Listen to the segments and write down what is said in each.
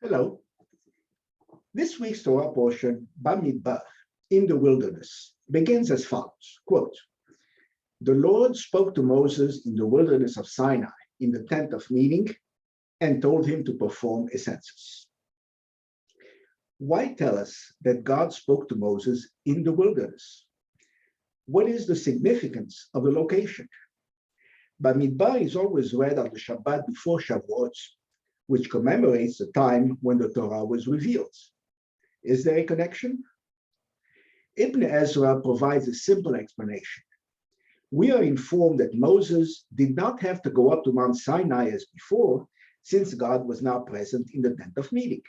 Hello. This week's Torah portion, Bamidbar, in the wilderness, begins as follows, quote, "The Lord spoke to Moses in the wilderness of Sinai in the tent of meeting and told him to perform a census." Why tell us that God spoke to Moses in the wilderness? What is the significance of the location? Bamidbar is always read on the Shabbat before Shavuot, which commemorates the time when the Torah was revealed. Is there a connection? Ibn Ezra provides a simple explanation. We are informed that Moses did not have to go up to Mount Sinai as before, since God was now present in the tent of meeting.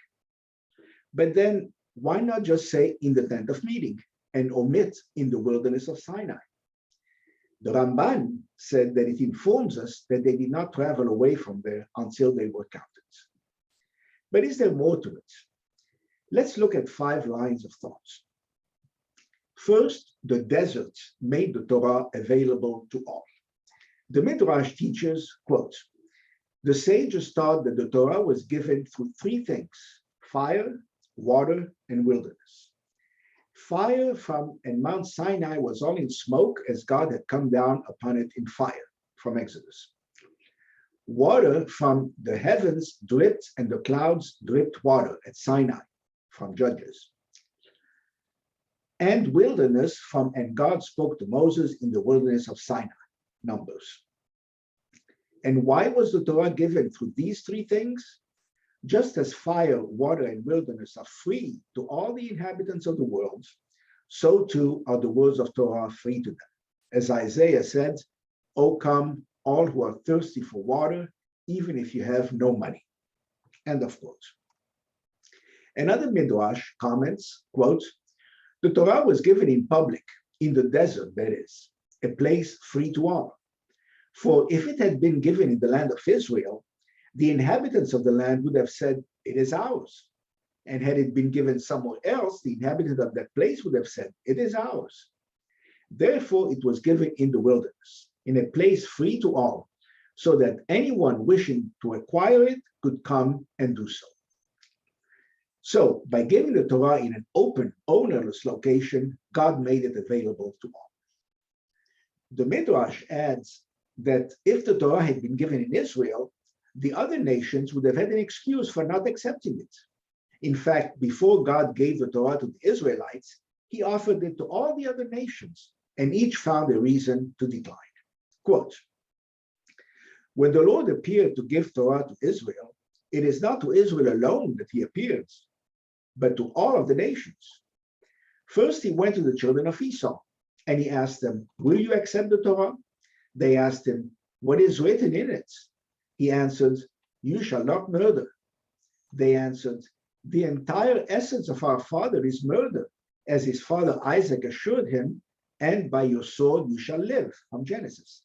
But then, why not just say in the tent of meeting and omit in the wilderness of Sinai? The Ramban said that it informs us that they did not travel away from there until they were counted. But is there more to it? Let's look at 5 lines of thoughts. First, the desert made the Torah available to all. The Midrash teaches, quote, "The sages taught that the Torah was given through 3 things: fire, water, and wilderness. Fire from Mount Sinai was all in smoke as God had come down upon it in fire from Exodus. Water from the heavens dripped and the clouds dripped water at Sinai from Judges. And wilderness from, and God spoke to Moses in the wilderness of Sinai, Numbers. And why was the Torah given through these 3 things? Just as fire, water, and wilderness are free to all the inhabitants of the world, so too are the words of Torah free to them. As Isaiah said, "O come, all who are thirsty for water, even if you have no money." End of quote. Another Midrash comments, quote, "The Torah was given in public, in the desert, that is, a place free to all. For if it had been given in the land of Israel, the inhabitants of the land would have said, 'It is ours.' And had it been given somewhere else, the inhabitant of that place would have said, 'It is ours.' Therefore, it was given in the wilderness, in a place free to all, so that anyone wishing to acquire it could come and do so." So, by giving the Torah in an open, ownerless location, God made it available to all. The Midrash adds that if the Torah had been given in Israel, the other nations would have had an excuse for not accepting it. In fact, before God gave the Torah to the Israelites, he offered it to all the other nations, and each found a reason to decline. Quote, "When the Lord appeared to give Torah to Israel, it is not to Israel alone that he appears, but to all of the nations. First, he went to the children of Esau, and he asked them, 'Will you accept the Torah?' They asked him, 'What is written in it?' He answered, 'You shall not murder.' They answered, 'The entire essence of our father is murder, as his father Isaac assured him, and by your sword you shall live,' from Genesis.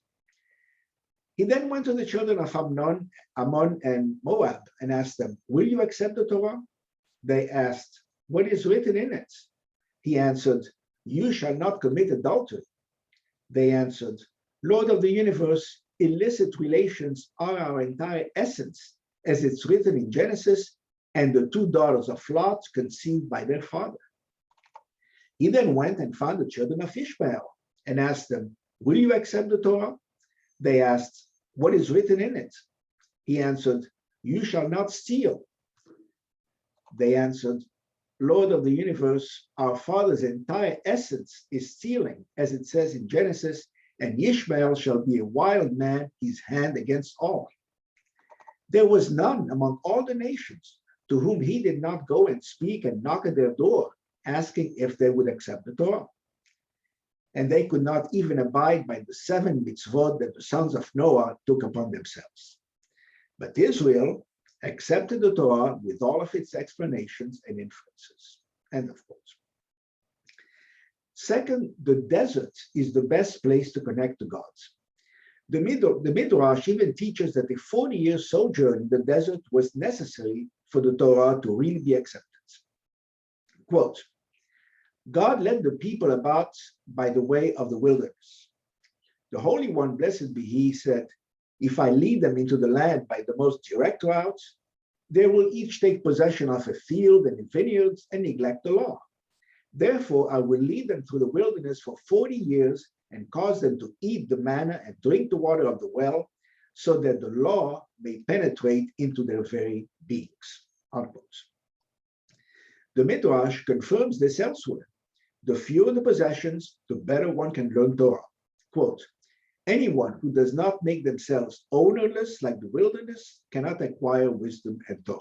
He then went to the children of Ammon and Moab and asked them, 'Will you accept the Torah?' They asked, 'What is written in it?' He answered, 'You shall not commit adultery.' They answered, 'Lord of the universe, illicit relations are our entire essence, as it's written in Genesis, and the 2 daughters of Lot conceived by their father.' He then went and found the children of Ishmael and asked them, 'Will you accept the Torah?' They asked, 'What is written in it?' He answered, 'You shall not steal.' They answered, 'Lord of the universe, our father's entire essence is stealing, as it says in Genesis, and Ishmael shall be a wild man, his hand against all.' There was none among all the nations to whom he did not go and speak and knock at their door, asking if they would accept the Torah. And they could not even abide by the 7 mitzvot that the sons of Noah took upon themselves. But Israel accepted the Torah with all of its explanations and inferences." End of quote. Second, the desert is the best place to connect to God. The Midrash even teaches that a 40-year sojourn in the desert was necessary for the Torah to really be accepted. Quote, "God led the people about by the way of the wilderness. The Holy One, blessed be he, said, 'If I lead them into the land by the most direct route, They will each take possession of a field and vineyards and neglect the law. Therefore, I will lead them through the wilderness for 40 years and cause them to eat the manna and drink the water of the well, so that the law may penetrate into their very beings. Unquote. The Midrash confirms this elsewhere. The fewer the possessions, the better one can learn Torah. Quote, anyone who does not make themselves ownerless like the wilderness cannot acquire wisdom and Torah.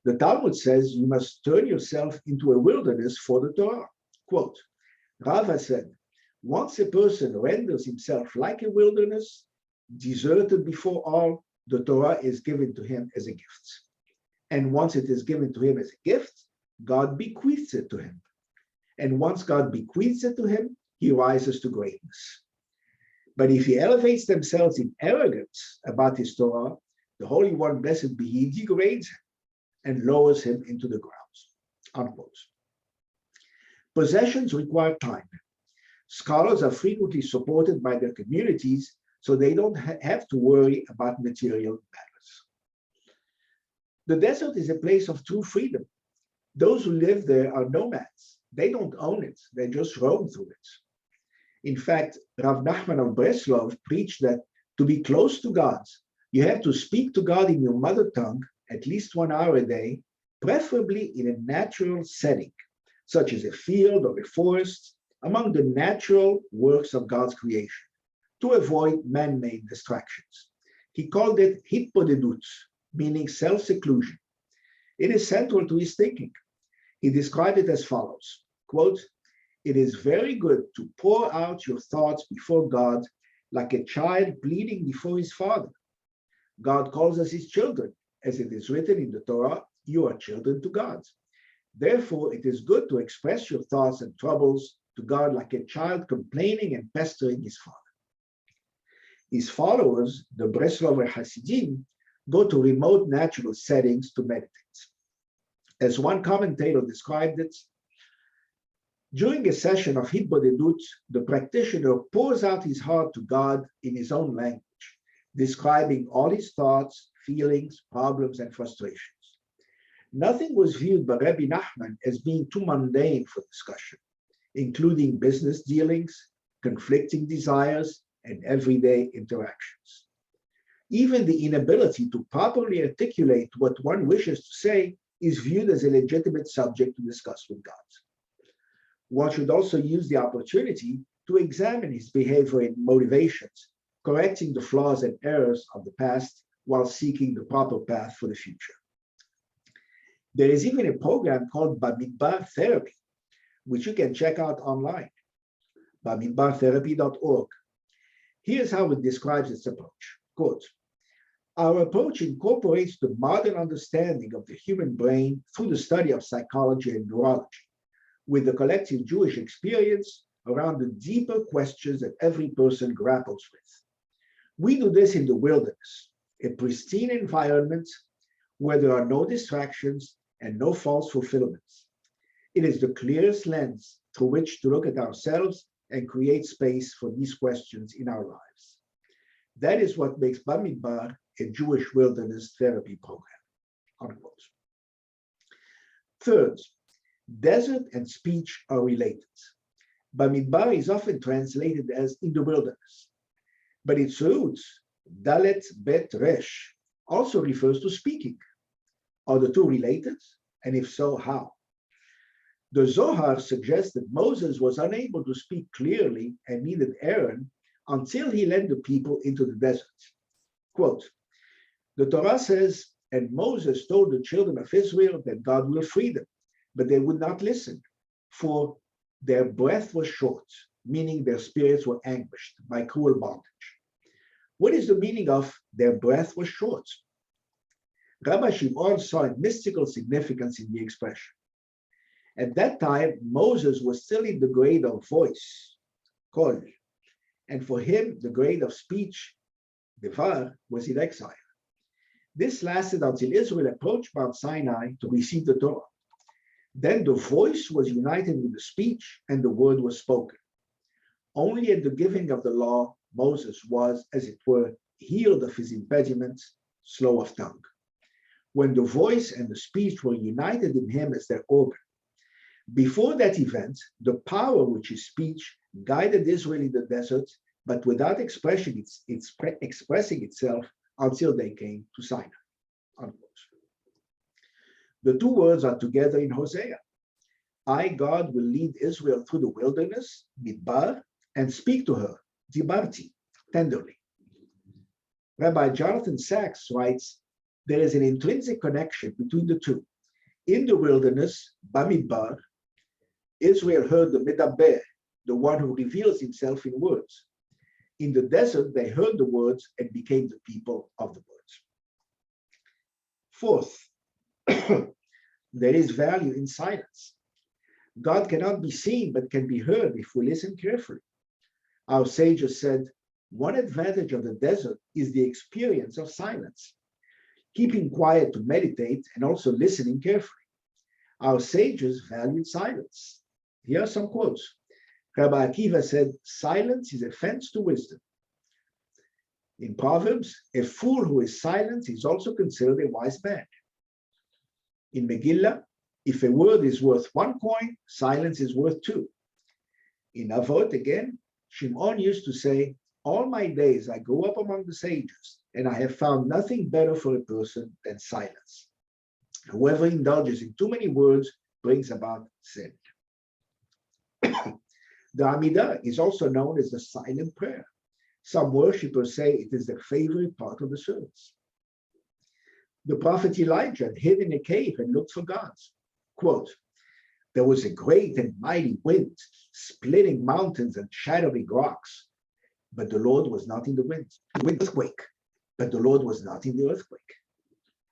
The Talmud says you must turn yourself into a wilderness for the Torah. Quote, Rava said, once a person renders himself like a wilderness, deserted before all, the Torah is given to him as a gift. And once it is given to him as a gift, God bequeaths it to him. And once God bequeaths it to him, he rises to greatness. But if he elevates themselves in arrogance about his Torah, the Holy One, blessed be he, degrades him and lowers him into the grounds. Unquote. Possessions require time. Scholars are frequently supported by their communities, so they don't have to worry about material matters. The desert is a place of true freedom. Those who live there are nomads. They don't own it, they just roam through it. In fact, Rav Nachman of Breslov preached that to be close to God, you have to speak to God in your mother tongue at least 1 hour a day, preferably in a natural setting, such as a field or a forest, among the natural works of God's creation, to avoid man-made distractions. He called it hitbodedut, meaning self-seclusion. It is central to his thinking. He described it as follows, quote, it is very good to pour out your thoughts before God like a child pleading before his father. God calls us his children. As it is written in the Torah, you are children to God. Therefore, it is good to express your thoughts and troubles to God like a child complaining and pestering his father. His followers, the Breslover Hasidim, go to remote natural settings to meditate. As one commentator described it, during a session of Hitbodedut, the practitioner pours out his heart to God in his own language, describing all his thoughts, feelings, problems, and frustrations. Nothing was viewed by Rabbi Nachman as being too mundane for discussion, including business dealings, conflicting desires, and everyday interactions. Even the inability to properly articulate what one wishes to say is viewed as a legitimate subject to discuss with God. One should also use the opportunity to examine his behavior and motivations, correcting the flaws and errors of the past while seeking the proper path for the future. There is even a program called Bamidbar Therapy, which you can check out online, bamidbartherapy.org. Here's how it describes its approach. Quote, our approach incorporates the modern understanding of the human brain through the study of psychology and neurology, with the collective Jewish experience around the deeper questions that every person grapples with. We do this in the wilderness, a pristine environment where there are no distractions and no false fulfillments. It is the clearest lens through which to look at ourselves and create space for these questions in our lives. That is what makes Bamidbar a Jewish wilderness therapy program. Unquote. Third, desert and speech are related. Bamidbar is often translated as in the wilderness, but its roots, Dalet Bet Resh, also refers to speaking. Are the two related? And if so, how? The Zohar suggests that Moses was unable to speak clearly and needed Aaron until he led the people into the desert. Quote, the Torah says, and Moses told the children of Israel that God will free them, but they would not listen, for their breath was short, meaning their spirits were anguished by cruel bondage. What is the meaning of their breath was short? Rabbi Shimon saw a mystical significance in the expression. At that time, Moses was still in the grade of voice, kol, and for him, the grade of speech, devar, was in exile. This lasted until Israel approached Mount Sinai to receive the Torah. Then the voice was united with the speech and the word was spoken. Only at the giving of the law, Moses was, as it were, healed of his impediments, slow of tongue. when the voice and the speech were united in him as their organ. Before that event, the power which is speech guided Israel in the desert, but without expressing itself until they came to Sinai. Unquote. The two words are together in Hosea. I, God, will lead Israel through the wilderness, Midbar, and speak to her, Dibarti, tenderly. Rabbi Jonathan Sachs writes, there is an intrinsic connection between the two. In the wilderness, Bamidbar, Israel heard the Medaber, the one who reveals himself in words. In the desert, they heard the words and became the people of the words. Fourth, there is value in silence. God cannot be seen, but can be heard if we listen carefully. Our sages said, one advantage of the desert is the experience of silence, keeping quiet to meditate and also listening carefully. Our sages valued silence. Here are some quotes. Rabbi Akiva said, silence is a fence to wisdom. In Proverbs, a fool who is silent is also considered a wise man. In Megillah, if a word is worth 1 coin, silence is worth 2. In Avot, again, Shimon used to say, all my days I grew up among the sages, and I have found nothing better for a person than silence. Whoever indulges in too many words brings about sin. The Amidah is also known as the silent prayer. Some worshippers say it is their favorite part of the service. The prophet Elijah hid in a cave and looked for God. Quote, there was a great and mighty wind, splitting mountains and shattering rocks, but the Lord was not in the wind. Earthquake, but the Lord was not in the earthquake.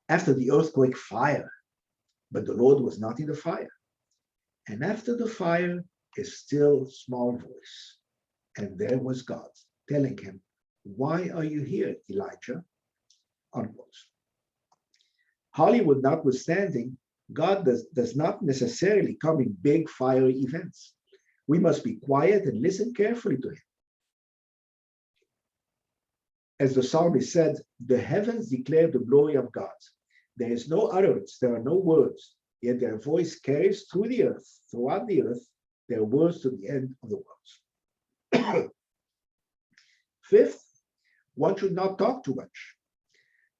After the earthquake, fire, but the Lord was not in the fire. And after the fire, a still small voice. And there was God telling him, why are you here, Elijah? Unquote. Hollywood notwithstanding, God does not necessarily come in big fiery events. We must be quiet and listen carefully to him. As the psalmist said, the heavens declare the glory of God. There is no utterance, there are no words, yet their voice carries throughout the earth, their words to the end of the world. Fifth, one should not talk too much.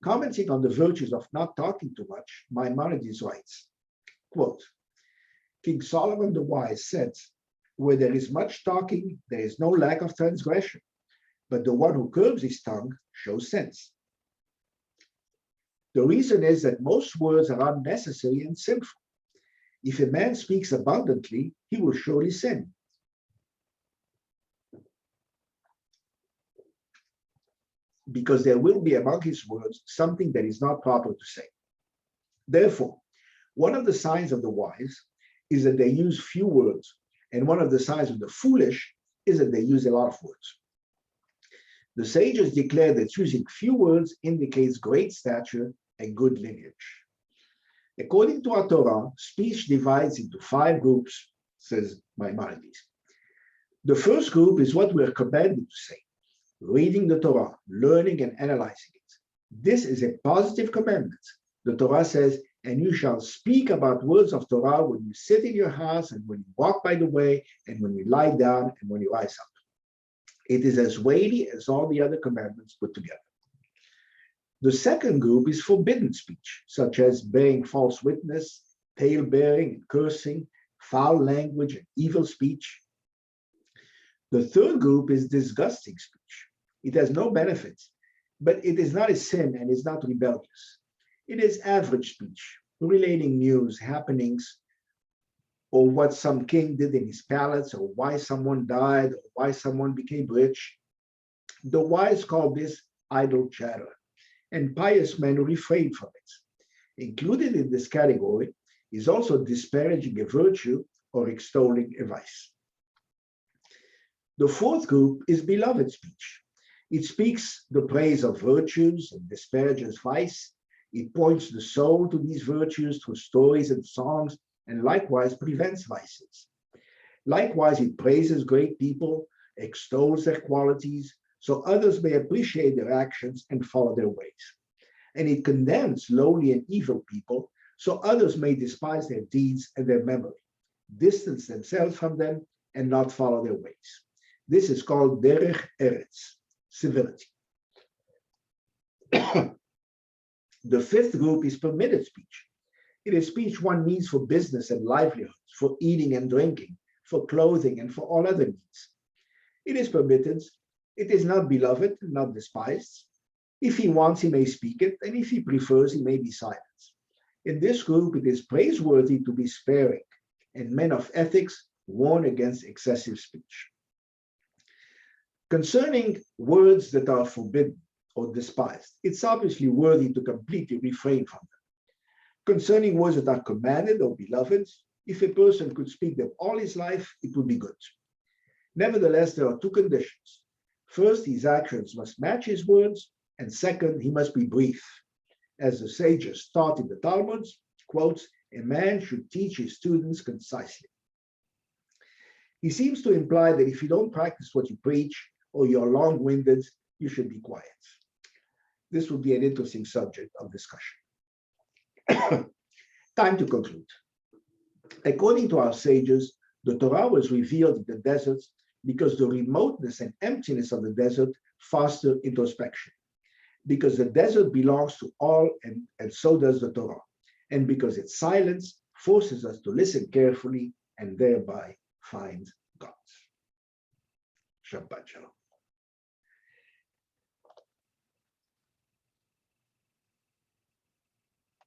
Commenting on the virtues of not talking too much, Maimonides writes, quote, King Solomon the Wise said, where there is much talking, there is no lack of transgression, but the one who curbs his tongue shows sense. The reason is that most words are unnecessary and sinful. If a man speaks abundantly, he will surely sin. Because there will be among his words something that is not proper to say. Therefore, one of the signs of the wise is that they use few words, and one of the signs of the foolish is that they use a lot of words. The sages declare that using few words indicates great stature and good lineage. According to our Torah, speech divides into 5 groups, says Maimonides. The first group is what we are commanded to say, reading the Torah, learning and analyzing it. This is a positive commandment. The Torah says, and you shall speak about words of Torah when you sit in your house and when you walk by the way and when you lie down and when you rise up. It is as weighty as all the other commandments put together. The second group is forbidden speech, such as bearing false witness, tale-bearing and cursing, foul language and evil speech. The third group is disgusting speech. It has no benefits, but it is not a sin and is not rebellious. It is average speech, relating news, happenings, or what some king did in his palace, or why someone died, or why someone became rich. The wise call this idle chatter, and pious men refrain from it. Included in this category is also disparaging a virtue or extolling a vice. The fourth group is beloved speech. It speaks the praise of virtues and disparages vice. It points the soul to these virtues through stories and songs, and likewise prevents vices. Likewise, it praises great people, extols their qualities, so others may appreciate their actions and follow their ways. and it condemns lowly and evil people, so others may despise their deeds and their memory, distance themselves from them, and not follow their ways. This is called derech eretz, civility. The fifth group is permitted speech. It is speech one needs for business and livelihoods, for eating and drinking, for clothing, and for all other needs. It is permitted. It is not beloved, not despised. If he wants, he may speak it, and if he prefers, he may be silent. In this group, it is praiseworthy to be sparing, and men of ethics warn against excessive speech. Concerning words that are forbidden or despised, it's obviously worthy to completely refrain from them. Concerning words that are commanded or beloved, if a person could speak them all his life, it would be good. Nevertheless, there are two conditions. First, his actions must match his words, and second, he must be brief. As the sages taught in the Talmud, quotes, a man should teach his students concisely. He seems to imply that if you don't practice what you preach, or you're long-winded, you should be quiet. This would be an interesting subject of discussion. Time to conclude. According to our sages, the Torah was revealed in the desert because the remoteness and emptiness of the desert foster introspection. Because the desert belongs to all, and so does the Torah. And because its silence forces us to listen carefully and thereby find God. Shabbat Shalom.